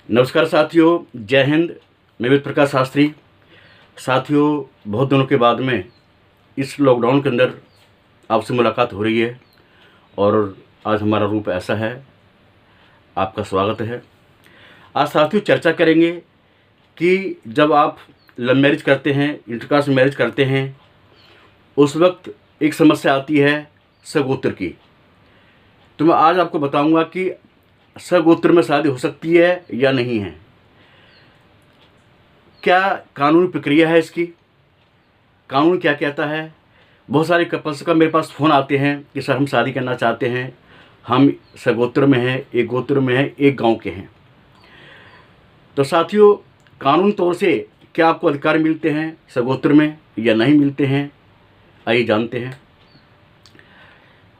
नमस्कार साथियों, जय हिंद। मैं वेद प्रकाश शास्त्री। साथियों, बहुत दिनों के बाद में इस लॉकडाउन के अंदर आपसे मुलाकात हो रही है और आज हमारा रूप ऐसा है। आपका स्वागत है। आज साथियों चर्चा करेंगे कि जब आप लव मैरिज करते हैं, इंटरकास्ट मैरिज करते हैं, उस वक्त एक समस्या आती है सगोत्र की। तो मैं आज आपको बताऊंगा कि सगोत्र में शादी हो सकती है या नहीं है, क्या कानूनी प्रक्रिया है इसकी, कानून क्या कहता है। बहुत सारे कपल्स का मेरे पास फ़ोन आते हैं कि सर हम शादी करना चाहते हैं, हम सगोत्र में हैं, एक गोत्र में हैं, एक गांव के हैं। तो साथियों, कानून तौर से क्या आपको अधिकार मिलते हैं सगोत्र में या नहीं मिलते हैं, आइए जानते हैं।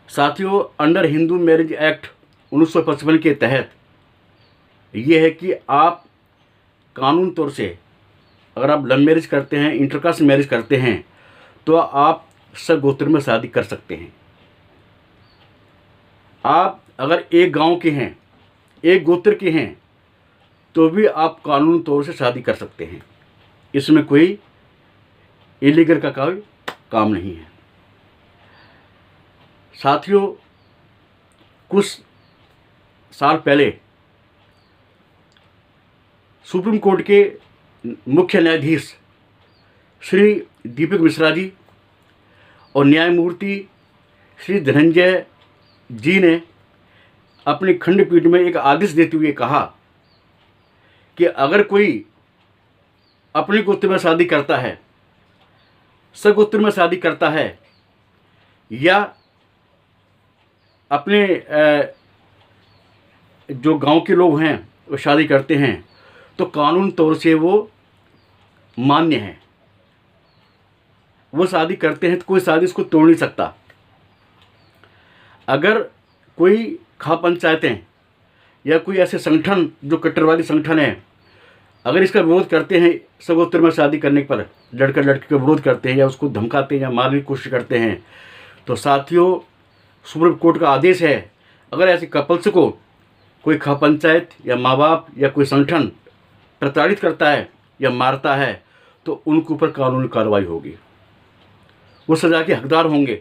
साथियों, अंडर हिंदू मैरिज एक्ट 1955 के तहत ये है कि आप कानून तौर से अगर आप लव मैरिज करते हैं, इंटरकास्ट मैरिज करते हैं, तो आप सगोत्र में शादी कर सकते हैं। आप अगर एक गांव के हैं, एक गोत्र के हैं, तो भी आप कानूनी तौर से शादी कर सकते हैं। इसमें कोई इलीगल का कोई काम नहीं है। साथियों, कुछ साल पहले सुप्रीम कोर्ट के मुख्य न्यायाधीश श्री दीपक मिश्रा जी और न्यायमूर्ति श्री धनंजय जी ने अपनी खंडपीठ में एक आदेश देते हुए कहा कि अगर कोई अपने गोत्र में शादी करता है, सगोत्र में शादी करता है या अपने जो गांव के लोग हैं वो शादी करते हैं, तो कानून तौर से वो मान्य है। वो शादी करते हैं तो कोई शादी इसको तोड़ नहीं सकता। अगर कोई खा पंचायतें या कोई ऐसे संगठन जो कट्टरवादी संगठन है, अगर इसका विरोध करते हैं, सगोत्र में शादी करने पर लड़का लड़की का विरोध करते हैं या उसको धमकाते हैं या मारने की कोशिश करते हैं, तो साथियों सुप्रीम कोर्ट का आदेश है, अगर ऐसे कपल्स को कोई खा पंचायत या माँ बाप या कोई संगठन प्रताड़ित करता है या मारता है, तो उनके ऊपर कानूनी कार्रवाई होगी, वो सज़ा के हकदार होंगे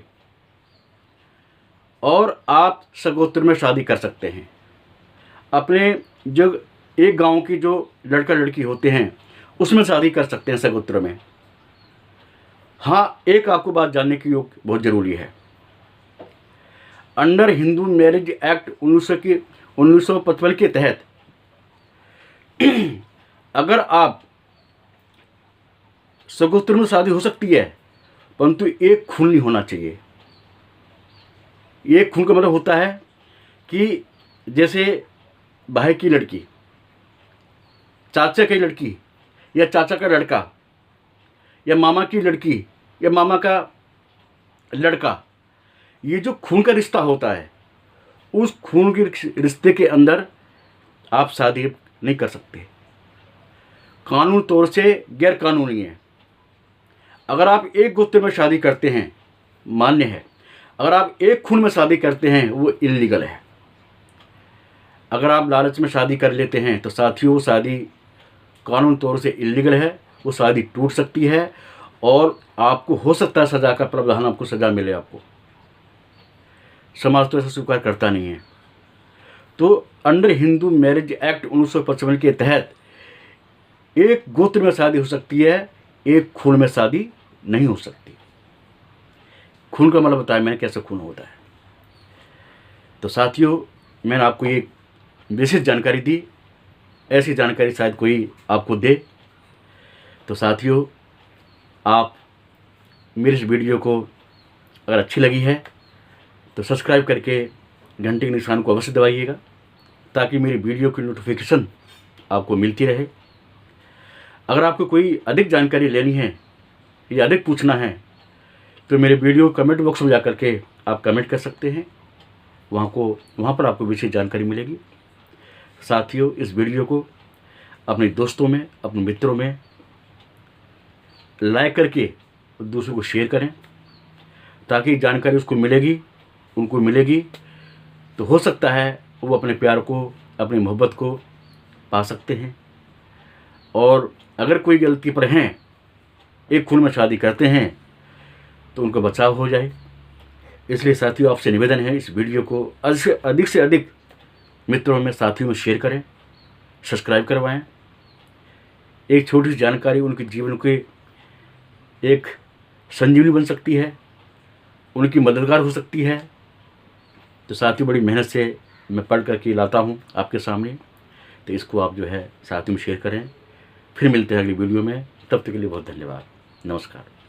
और आप सगोत्र में शादी कर सकते हैं। अपने जो एक गांव की जो लड़का लड़की होते हैं उसमें शादी कर सकते हैं सगोत्र में। हाँ, एक आपको बात जानने की बहुत ज़रूरी है। अंडर हिंदू मैरिज एक्ट 1955 के तहत अगर आप सगोत्र में शादी हो सकती है, परंतु एक खून नहीं होना चाहिए। एक खून का मतलब होता है कि जैसे भाई की लड़की, चाचा की लड़की या चाचा का लड़का या मामा की लड़की या मामा का लड़का, ये जो खून का रिश्ता होता है, उस खून के रिश्ते के अंदर आप शादी नहीं कर सकते। कानून तौर से गैर कानूनी है। अगर आप एक गोत्र में शादी करते हैं, मान्य है। अगर आप एक खून में शादी करते हैं, वो इल्लीगल है। अगर आप लालच में शादी कर लेते हैं तो साथियों शादी कानून तौर से इल्लीगल है। वो शादी टूट सकती है और आपको हो सकता है सज़ा का प्रावधान, आपको सज़ा मिले। आपको समाज तो ऐसा स्वीकार करता नहीं है। तो अंडर हिंदू मैरिज एक्ट 1955 के तहत एक गोत्र में शादी हो सकती है, एक खून में शादी नहीं हो सकती। खून का मतलब बताया मैंने कैसे खून होता है। तो साथियों, मैंने आपको ये विशेष जानकारी दी। ऐसी जानकारी शायद कोई आपको दे। तो साथियों, आप मेरी इस वीडियो को अगर अच्छी लगी है तो सब्सक्राइब करके घंटे के निशान को अवश्य दबाइएगा, ताकि मेरी वीडियो की नोटिफिकेशन आपको मिलती रहे। अगर आपको कोई अधिक जानकारी लेनी है या अधिक पूछना है तो मेरे वीडियो कमेंट बॉक्स में जा कर के आप कमेंट कर सकते हैं। वहाँ पर आपको विशेष जानकारी मिलेगी। साथियों, इस वीडियो को अपने दोस्तों में, अपने मित्रों में लाइक करके दूसरों को शेयर करें, ताकि जानकारी उनको मिलेगी तो हो सकता है वो अपने प्यार को, अपनी मोहब्बत को पा सकते हैं। और अगर कोई गलती पर हैं, एक खून में शादी करते हैं, तो उनको बचाव हो जाए। इसलिए साथियों, आपसे निवेदन है, इस वीडियो को अधिक से अधिक मित्रों में, साथियों में शेयर करें, सब्सक्राइब करवाएं। एक छोटी सी जानकारी उनके जीवन के एक संजीवनी बन सकती है, उनकी मददगार हो सकती है। तो साथियों, बड़ी मेहनत से मैं पढ़ करके लाता हूँ आपके सामने, तो इसको आप जो है साथियों में शेयर करें। फिर मिलते हैं अगली वीडियो में, तब तक के लिए बहुत धन्यवाद। नमस्कार।